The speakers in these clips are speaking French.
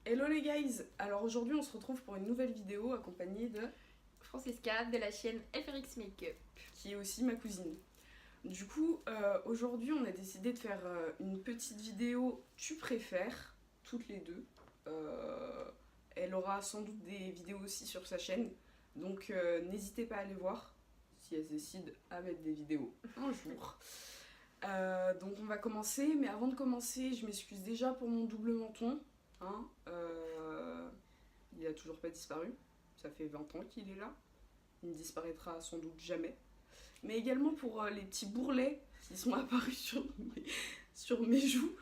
Hello les guys. Alors aujourd'hui on se retrouve pour une nouvelle vidéo accompagnée de Francisca de la chaîne FRX Makeup. qui est aussi ma cousine. Du coup aujourd'hui on a décidé de faire une petite vidéo tu préfères, toutes les deux. Elle aura sans doute des vidéos aussi sur sa chaîne, donc n'hésitez pas à aller voir si elle décide à mettre des vidéos un jour. Donc on va commencer, mais avant de commencer je m'excuse déjà pour mon double menton. Hein, il a toujours pas disparu, ça fait 20 ans qu'il est là, il ne disparaîtra sans doute jamais. Mais également pour les petits bourrelets qui sont apparus sur mes joues.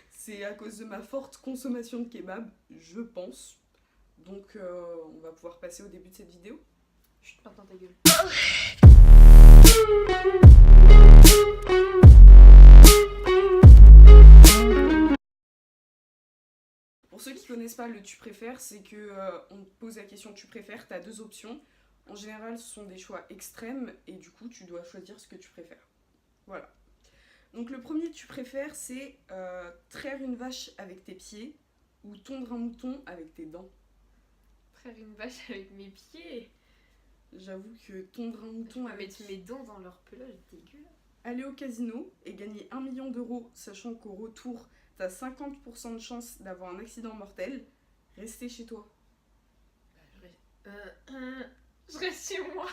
C'est à cause de ma forte consommation de kebab, je pense. Donc on va pouvoir passer au début de cette vidéo. Chut, maintenant ta gueule. Pour ceux qui connaissent pas le tu préfères, c'est que on te pose la question tu préfères, t'as deux options. En général, ce sont des choix extrêmes et du coup, tu dois choisir ce que tu préfères. Voilà. Donc le premier tu préfères, c'est traire une vache avec tes pieds ou tondre un mouton avec tes dents. Traire une vache avec mes pieds. J'avoue que tondre un mouton avec... Mettre mes dents dans leur pelage, dégueu. Aller au casino et gagner 1 million d'euros, sachant qu'au retour, t'as 50% de chance d'avoir un accident mortel. Rester chez toi. Je reste chez moi.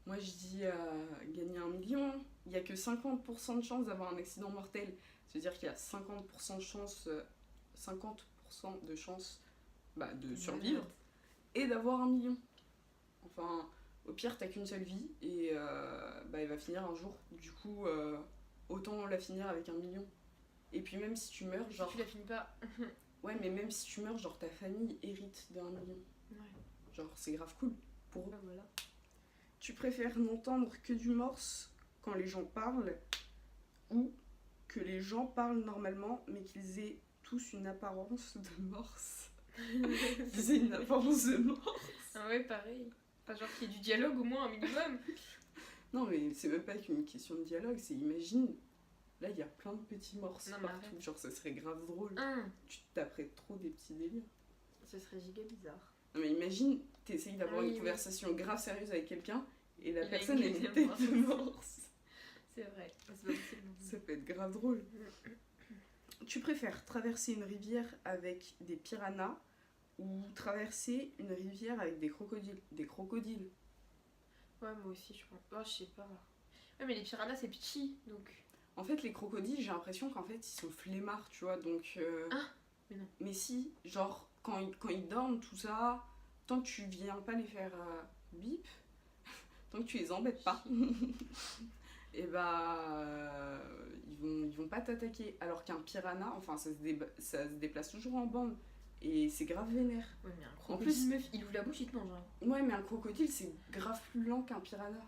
Moi je dis gagner 1 million. Il n'y a que 50% de chance d'avoir un accident mortel. C'est-à-dire qu'il y a 50% de chance, 50% de chance de survivre et d'avoir 1 million. Enfin, au pire, t'as qu'une seule vie et elle va finir un jour. Du coup, autant la finir avec 1 million. Et puis même si tu meurs, genre... Si tu la finis pas. Ouais, mais même si tu meurs, genre ta famille hérite d'1 million. Ouais. Genre, c'est grave cool pour eux. Bah voilà. Tu préfères n'entendre que du morse quand les gens parlent ou que les gens parlent normalement mais qu'ils aient tous une apparence de morse? Qu'ils aient une apparence de morse. Ah ouais, pareil. Enfin, genre qu'il y ait du dialogue au moins, un minimum. Non, mais c'est même pas qu'une question de dialogue, c'est imagine. Là, il y a plein de petits morses Non, mais partout. arrête. Genre, ça serait grave drôle. Hein, Tu te taperais trop des petits délires. ce serait giga bizarre. Non, mais imagine, t'essayes d'avoir Oui, une oui. conversation grave sérieuse avec quelqu'un et la Il a personne a une une tête tête de de morse. C'est vrai. C'est pas possible. Ça peut être grave drôle. Tu préfères traverser une rivière avec des piranhas ou traverser une rivière avec des crocodiles? Des crocodiles. Ouais, moi aussi, je pense. Oh, je sais pas. Ouais, mais les piranhas, c'est petit, donc. En fait, les crocodiles, j'ai l'impression qu'en fait, ils sont flemmards, tu vois, donc... Ah, mais non. Mais si, genre, quand ils dorment, tout ça, tant que tu viens pas les faire bip, tant que tu les embêtes pas, et ils vont pas t'attaquer. Alors qu'un piranha, enfin, ça se déplace toujours en bande, et c'est grave vénère. Ouais, mais un En crocodile, plus- meuf, il ouvre la bouche, il te mange. Hein. Ouais, mais un crocodile, c'est grave plus lent qu'un piranha.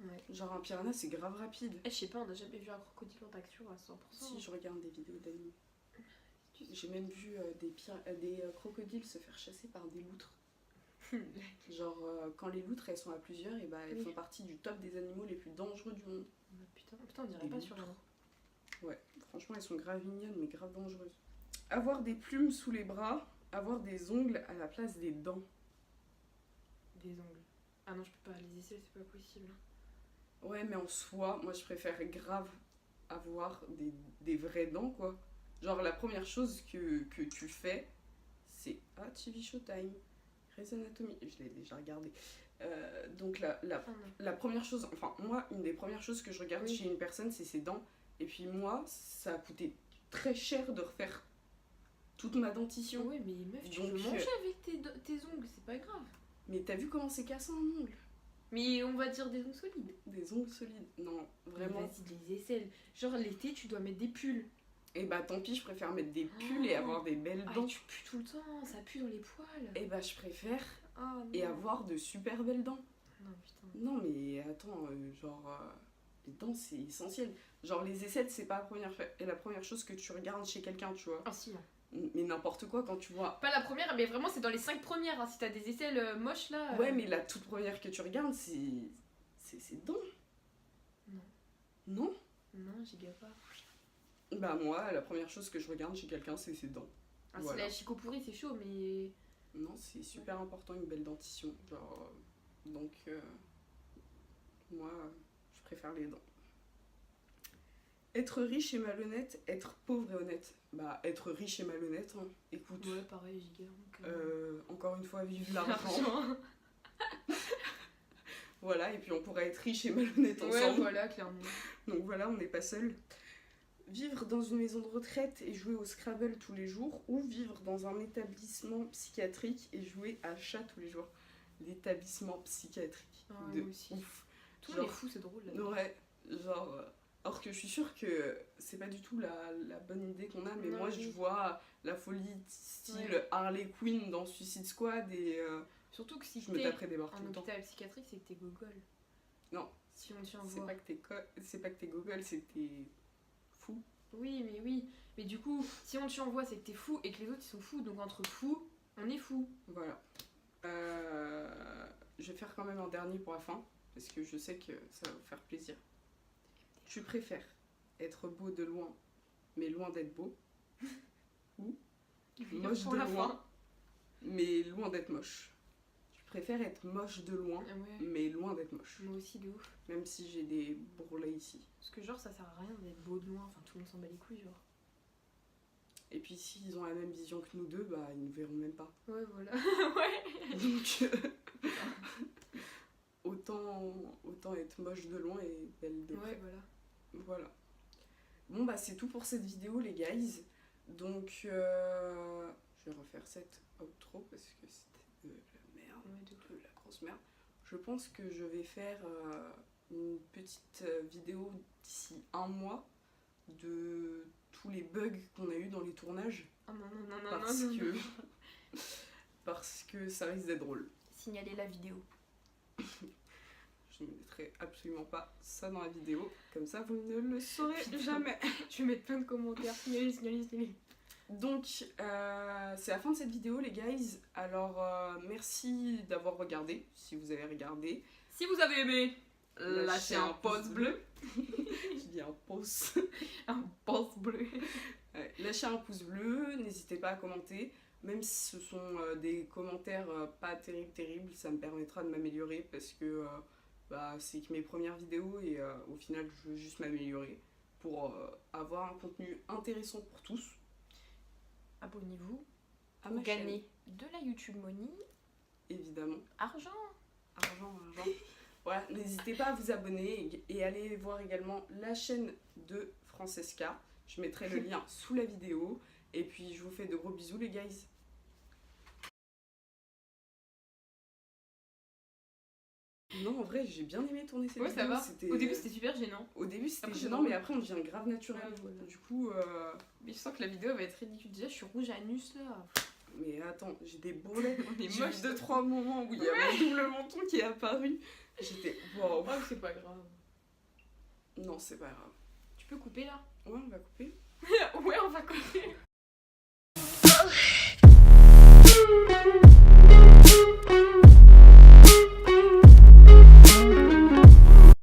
Ouais. Genre, un piranha, c'est grave rapide. Je sais pas, on a jamais vu un crocodile en action à 100%. Si, je regarde des vidéos d'animaux. J'ai même vu des crocodiles se faire chasser par des loutres. Genre, quand les loutres elles sont à plusieurs, et elles Oui. font partie du top des animaux les plus dangereux du monde. Putain, on dirait Des pas loutres. sur un. Ouais, franchement, elles sont grave mignonnes, mais grave dangereuses. Avoir des plumes sous les bras, avoir des ongles à la place des dents. Des ongles. Ah non, je peux pas, les aisselles, c'est pas possible. Ouais, mais en soi, moi je préfère grave avoir des vraies dents, quoi. Genre, la première chose que tu fais, c'est TV Showtime, Grey's Anatomy, je l'ai déjà regardé. Donc, Ah non. la première chose, enfin, moi, une des premières choses que je regarde Oui. chez une personne, c'est ses dents. Et puis, moi, ça a coûté très cher de refaire toute ma dentition. Ouais, mais meuf, tu Donc, peux manger avec tes ongles, c'est pas grave. Mais t'as vu comment c'est cassant un ongle? Mais on va dire des ongles solides. Des ongles solides. Non, vraiment. Mais vas-y, les aisselles. Genre l'été, tu dois mettre des pulls. Et tant pis, je préfère mettre des pulls et avoir des belles Ah, dents. tu pues tout le temps, ça pue dans les poils. Et je préfère Ah non. et avoir de super belles dents. Non, putain. Non, mais attends, les dents c'est essentiel. Genre, les aisselles, c'est pas la première chose que tu regardes chez quelqu'un, tu vois. Ah si. Mais n'importe quoi, quand tu vois. Pas la première, mais vraiment, c'est dans les 5 premières. Hein. Si t'as des aisselles moches là. Ouais, mais la toute première que tu regardes, c'est ses dents. Non. Non? Non, j'y gaffe pas. Bah moi, la première chose que je regarde chez quelqu'un, c'est ses dents. Ah, Voilà. c'est la chicopourri, c'est chaud, mais. Non, c'est super important une belle dentition. Genre, donc, moi, je préfère les dents. Être riche et malhonnête, être pauvre et honnête. Bah, être riche et malhonnête, hein. Écoute, Ouais, pareil, giga. encore une fois, vive l'argent. L'argent. Voilà, et puis on pourrait être riche et malhonnête ensemble. Ouais, voilà, clairement. Donc voilà, on n'est pas seul. Vivre dans une maison de retraite et jouer au Scrabble tous les jours, ou vivre dans un établissement psychiatrique et jouer à chat tous les jours. L'établissement psychiatrique. Ah, De moi aussi. ouf. Tout Genre, est fou, c'est drôle là. ouais, genre. Alors que je suis sûre que c'est pas du tout la bonne idée qu'on a, mais Non, moi oui. je vois la folie style Ouais. Harley Quinn dans Suicide Squad et Surtout que si je me t'es taperais des barres tout en le temps. hôpital psychiatrique, c'est que t'es gogol. Non, Si on t'y c'est envoie. pas que t'es gogol, c'est que t'es fou. Oui. Mais du coup, si on t'y envoie, c'est que t'es fou et que les autres ils sont fous. Donc entre fous, on est fou. Voilà. Je vais faire quand même un dernier pour la fin, parce que je sais que ça va vous faire plaisir. Tu préfères être beau de loin, mais loin d'être beau, ou moche Pour de la loin, fin. mais loin d'être moche? Tu préfères être moche de loin, Ah ouais. mais loin d'être moche. Moi aussi, de ouf. Même si j'ai des bourrelets ici. Parce que genre, ça sert à rien d'être beau de loin. Enfin, tout le monde s'en bat les couilles, genre. Et puis s'ils ont la même vision que nous deux, bah ils ne verront même pas. Ouais, voilà. Ouais. Donc autant être moche de loin et belle de près. Ouais, voilà. Voilà. Bon bah c'est tout pour cette vidéo les guys. Donc je vais refaire cette outro parce que c'était de la merde, Ouais, de la grosse merde. Je pense que je vais faire une petite vidéo d'ici un mois de tous les bugs qu'on a eu dans les tournages Oh non. parce que ça risque d'être drôle. Signaler la vidéo. Je ne mettrai absolument pas ça dans la vidéo, comme ça vous ne le saurez jamais. Je vais mettre plein de commentaires. Signaler. Donc, c'est la fin de cette vidéo, les guys. Alors, merci d'avoir regardé, si vous avez regardé. Si vous avez aimé, Lâchez un pouce bleu. Je dis un pouce. Un pouce bleu. Ouais, lâchez un pouce bleu, n'hésitez pas à commenter. Même si ce sont des commentaires pas terribles, ça me permettra de m'améliorer parce que c'est que mes premières vidéos et au final, je veux juste m'améliorer pour avoir un contenu intéressant pour tous. Abonnez-vous. À Pour ma chaîne, gagner de la YouTube Money. évidemment. Argent. Argent. Voilà, n'hésitez pas à vous abonner et allez voir également la chaîne de Francesca. Je mettrai le lien sous la vidéo. Et puis, je vous fais de gros bisous, les guys. Non, en vrai, j'ai bien aimé tourner cette Ouais, vidéo. ça va. C'était- Au début, c'était super gênant. Au début, c'était Après, gênant, c'est drôle. mais après, on devient grave naturel. Ouais, voilà. Du coup, Mais je sens que la vidéo va être ridicule. Déjà, je suis rouge à nus là. mais attends, j'ai des bourrelets. On est J'ai moche. eu 2-3 moments où il y a mon double menton qui est apparu. J'étais waouh. Oh, c'est pas grave. Non, c'est pas grave. Tu peux couper là? Ouais, on va couper.